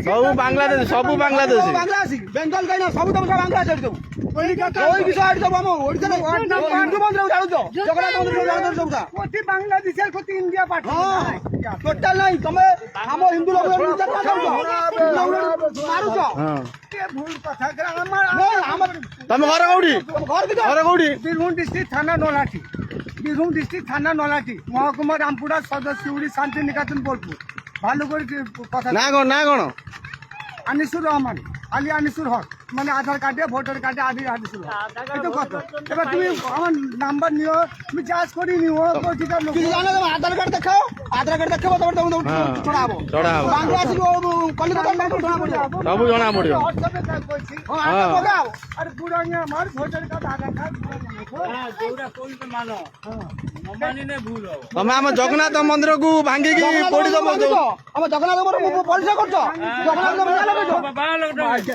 ସବୁ ବାଂଲାଦେଶ ସବୁ ବାଂଲାଦେଶ ବେଙ୍ଗଲ କାହିଁକି ସବୁ ତମ ବାଂଲାଦେଶ ସବୁ ওই বিষয় আইছো বামো ওড়িশা হিন্দু মন্দির জানুছো জগন্নাথ মন্দির জানুছো সবটা কোটি বাংলাদেশের কোটি ইন্ডিয়া পার্টি টোটাল নাই তুমি আম হিন্দু লোক নির্যাতন করছো মারুছো কে ভুল কথা আমার তুমি ঘর কোউডি ঘর কোউডি বীরভূম ডিস্ট্রিক্ট থানা নলাটি বীরভূম ডিস্ট্রিক্ট থানা নলাটি মহকুমা রামপুরা সদর শিউড়ি শান্তি নিকেতন বোলপুর ভালো করে কথা না কোন আনিসুর রহমান আলী আনিসুর হক মানে আধার কার্ডে ভোটার কার্ডে আদি আনিসুর হক এটা কত এবার তুমি আমার নাম্বার নিও তুমি চার্জ করে নিও কোটিকার লোক কিছু জানো তুমি আধার কার্ড দেখাও তারপর তুমি ছড়াবো বাংলা আসি কলিকাতা নাম্বার ছড়া পড়িব সব জনা পড়িব হ্যাঁ বগাও আরে পুরানিয়া আমার ভোটার কার্ড আধার কার্ড হ্যাঁ যেটা কইতে মানো নমানিনে ভুল হবে তুমি ଆମ ଜଗନ୍ନାଥ ମନ୍ଦିରକୁ ଭାଙ୍ଗିକି ପୋଡି ଦବ ଆମ ଜଗନ୍ନାଥ ମନ୍ଦିର ପଲିସ କରୁଛ ଜଗନ୍ନାଥ ମନ୍ଦିର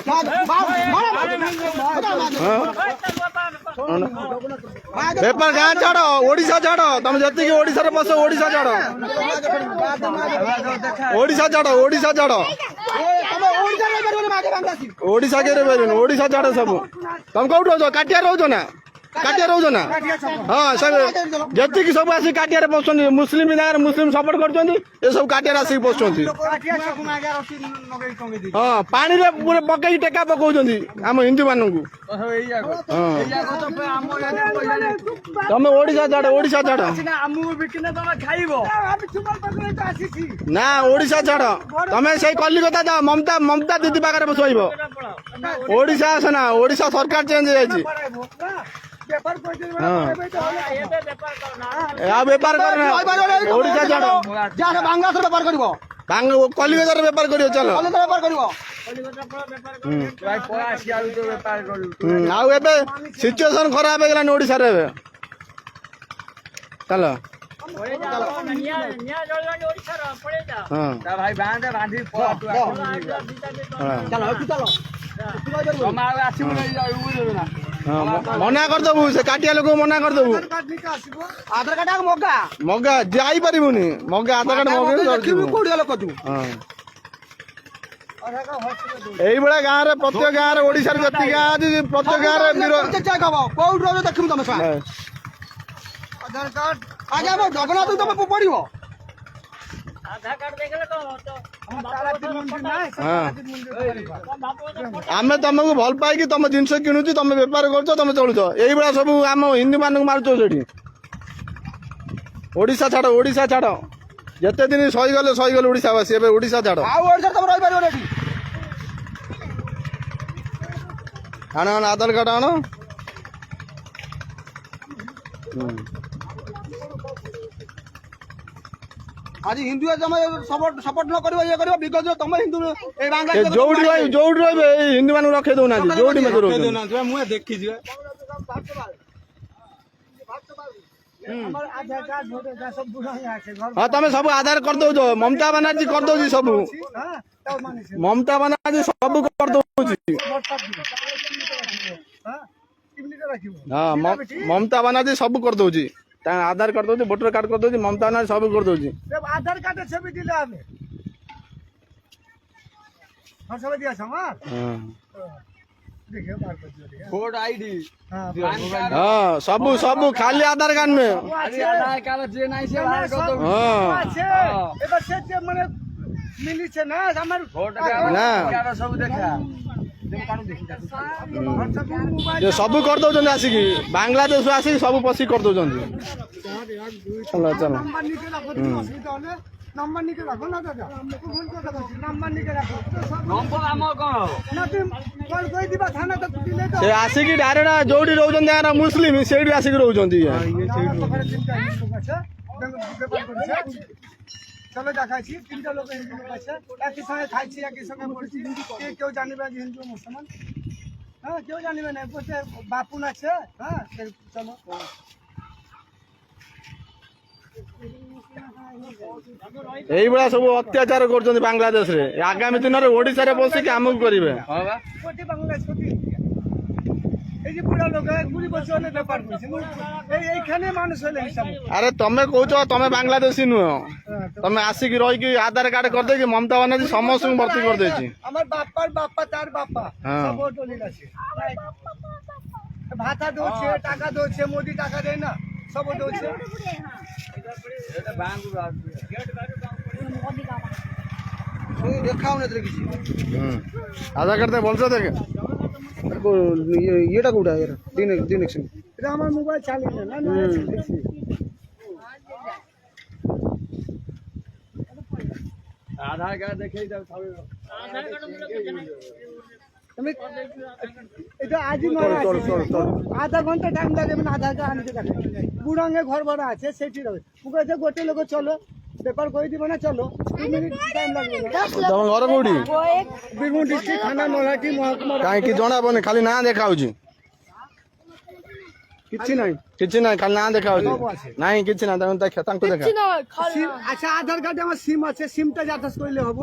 ବେପାର ଗାଁ ଛାଡ ଓଡିଶା ଛାଡ ତମେ ଯେତିକି ଓଡିଶାରେ ବସ ଓଡିଶା ଛାଡ ଓଡିଶା ଛାଡ ଓଡିଶା କେରେ ପାରିବନି ଓଡିଶା ଛାଡ ସବୁ ତମେ କୋଉଠି ରହୁଛ କାଟିଆ ରହୁଛ ନା କାଟିଆ ରହୁଛ ନା ହଁ ସେ ଯେତିକି ସବୁ ଆସିକି କାଟିଆରେ ବସୁଛନ୍ତି ମୁସଲିମ ଜାଗାରେ ମୁସଲିମ ସପୋର୍ଟ କରୁଛନ୍ତି ଏସବୁ କାଟିଆରେ ଆସିକି ବସୁଛନ୍ତି ହଁ ପାଣିରେ ପୁରା ପକେଇକି ଟେକା ପକଉଛନ୍ତି ଆମ ହିନ୍ଦୁ ମାନଙ୍କୁ ତମେ ଓଡିଶା ଛାଡ ନା ଓଡିଶା ଛାଡ ତମେ ସେଇ କଲିକତା ଯାଅ ମମତା ଦିଦି ପାଖରେ ଶୋଇବ ଓଡିଶା ଆସ ନା ଓଡିଶା ସରକାର ଚେଞ୍ଜ ହେଇଯାଇଛି ବେପାର ଓଡିଶା ଛାଡ ବାଂଲାଦେଶରେ ବେପାର କରିବ କଲିକତାରେ ବେପାର କରିବ ଚାଲ ଆଉ ଏବେ ସିଚୁଏସନ ଖରାପ ହେଇଗଲାଣି ଓଡିଶାରେ ଏବେ ଚାଲ ମନା କରିଦବୁ ସେ କାଟିଆ ଲୋକକୁ ମନା କରିଦବୁ ଆଧାର କାର୍ଡ ମଗା ଯାଇପାରିବୁନି ମଗା ଆଧାର କାର୍ଡ ଏଇଭଳିଆ ଗାଁରେ ପ୍ରତ୍ୟେକ ଗାଁରେ ଓଡିଶାରେ ଯେତିକି ଗାଁ ଅଛି ପ୍ରତ୍ୟେକ ଗାଁରେ କୋଉଠି ରହୁଛ ଦେଖିବୁ ତମେ ଆଧାର କାର୍ଡ ଆଜ୍ଞା ଜଗନ୍ନାଥ ତମେ ପଡିବ ଆମେ ତମକୁ ଭଲ ପାଇକି ତମ ଜିନିଷ କିଣୁଛୁ ତମେ ବେପାର କରୁଛ ତମେ ଚଳୁଛ ଏଇଭଳିଆ ସବୁ ଆମ ହିନ୍ଦୁ ମାନଙ୍କୁ ମାରୁଛ ସେଠି ଓଡିଶା ଛାଡ ଯେତେ ଦିନ ସହିଗଲେ ଓଡିଶା ବାସୀ ଏବେ ଓଡିଶା ଛାଡ ଆଉ ଓଡିଶା ତମେ ରହିପାରିବ ଏଠି ଆଣ ଆଧାର କାର୍ଡ ଆଣ ଆଜି ହିନ୍ଦୁ ତମେ ସପୋର୍ଟ ନ କରିବ ଇଏ କରିବ ବିଗତ ତମେ ହିନ୍ଦୁ ଯୋଉଠି ରହିବେ ଏଇ ହିନ୍ଦୁ ମାନଙ୍କୁ ରଖେଇ ଦଉନାହାନ୍ତି ଯୋଉଠି ମୁଁ ଦେଖିଛି ହଁ ତମେ ସବୁ ଆଧାର କରିଦଉଛ ମମତା ବାନାର୍ଜୀ କରିଦଉଛି ସବୁ ହଁ ମମତା ବାନାର୍ଜୀ ସବୁ କରିଦଉଛି आधार कार्ड दौर वोटर कार्ड कर दौर ममता ना सब कर दौर आधार कार्ड छवि दिले हमें सब दिया वोट आईडी हां सब सब खाली आधार कार्ड में आधार कार्ड जे नहीं से बाहर कर दो हां एबे से जे माने मिली छे ना हमर वोट ना सब देखा सब कर दौरान आसिक बांग्लादेश आसिक सब पशी कर दौरान चलो चलो से आसिक डायरेक्ट जोड़ी रोज मुस्लिम से आसिक रोज चलो देखाई तीनटा लोग हिंदू लोग আছে একই সঙ্গে খাইছি একই সঙ্গে পড়ছি কেউ জানিবে যে হিন্দু মুসলমান হ্যাঁ কেউ জানিবে না বলতে বাপুন আছে হ্যাঁ চলো এইভଳିଆ ସବୁ ଅତ୍ୟାଚାର କରୁଛନ୍ତି ବାଂଲାଦେଶରେ ଆଗାମୀ ଦିନରେ ଓଡିଶାରେ ବସିକି ଆମକୁ କରିବେ କୋଟି ବାଂଲାଦେଶ କୋଟି এই যে বুড়া লোক 20 বছর হলে ব্যাপার করছে এইখানে মানুষ হলে হিসাব আরে তুমি কହୁଛ তুমি বাংলাদেশী নুহ তুমি আসিকি রহিকি আধার কার্ড କରିଦେଇକି মমতা বানার্জি ସମସ୍ତଙ୍କୁ ভর্তি କରିଦେଇଛି আমার বাপ্পার বাপ্পা তার বাপ্পা হ্যাঁ। সব দলিল আছে ভাতা দচ্ছে টাকা দচ্ছে মোদি টাকা দেয় না সব দচ্ছে দেখাও না তোর কিছু আধার কার্ড দিয়ে বলছো দেখে এটা কোটা এর দিন এটা আমার মোবাইল চালিয়ে না না আধার কার্ড দেখেই দাও তুমি এটা আজই নয় আধা ঘন্টা টাইম লাগে মানে আধার কার্ড আনতে থাকে বুড়াঙ্গে ঘর ভাড়া আছে সেটি রবে মুখে গোটে লোক চলো পেপার করে দিব না চলো 2 মিনিট টাইম লাগবে ତମ ଘର କୋଉଠି বীরভূম ডিস্ট্রিক্ট থানা নলাটি মহকুমা କାହିଁକି ଜଣାବନି ଖାଲି ନାଁ ଦେଖାଉଛି କିଛି নাই କିଛି ନାହିଁ ଖାଲି ନାଁ ଦେଖାଉଛି ସବୁ আছে। ନାହିଁ କିଛି ନାହିଁ ତାଙ୍କୁ ଦେଖ ତାଙ୍କୁ ଦେଖା সিম আচ্ছা আধার কার্ডে আমার সিম আছে সিমটা যাতায়াত করলে হবো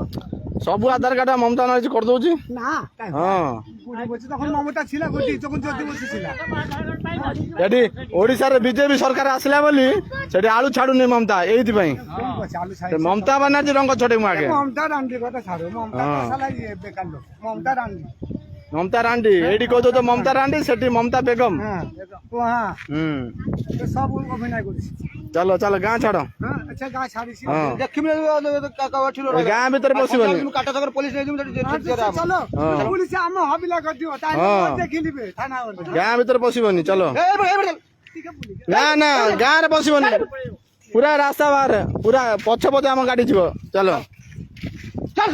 ସବୁ আধার কার্ড মমতা বানার্জি କରିଦଉଛି না তাই ହଁ বুড়ি বলছে তখন মমতা ছিল গোটি তখন জ্যোতি বসে ছিল এটি ওড়িশারে বিজেপি সরকার আসলা বলি সেটি আলু ছাড়ুনি মমতা এইଥିପାଇଁ চালু ସେ ମମତା ବାନାର୍ଜୀ ରଙ୍ଗ ଛଡେଇମୁ ଆଗେ মমতা রান্ডি কথা ছাড়ো মমতা হ্যাঁ। শালা ইয়ে বেকার লোক মমতা রান্ডি মমতা রান্ডি এইটি কହୁଛ তো মমতা রান্ডি সেটি মমতা বেগম হ্যাঁ ও হ্যাঁ হুম তো সব অভিনয় করেছে চলো চলো গাঁ ছাড় হ্যাঁ আচ্ছা গা ছাড়িছি হ্যাঁ। দেখিবি কাকা ওঠিল এই গাঁ ভিতরে পশিবনি কাটা সাগর পুলিশ নেই চলো হ্যাঁ। পুলিশ আম হাবিলা করে দিও তাই হ্যাঁ। দেখি নিবে থানা ଗାଁ ଭିତରେ ପଶିବନି ଚलो ନା ନା ଗାଁରେ ପଶିବନି ପୁରା ରାସ୍ତା ବାହାରେ ପୁରା ପଛ ପଛ ଆମ ଗାଡି ଯିବ ଚलो চল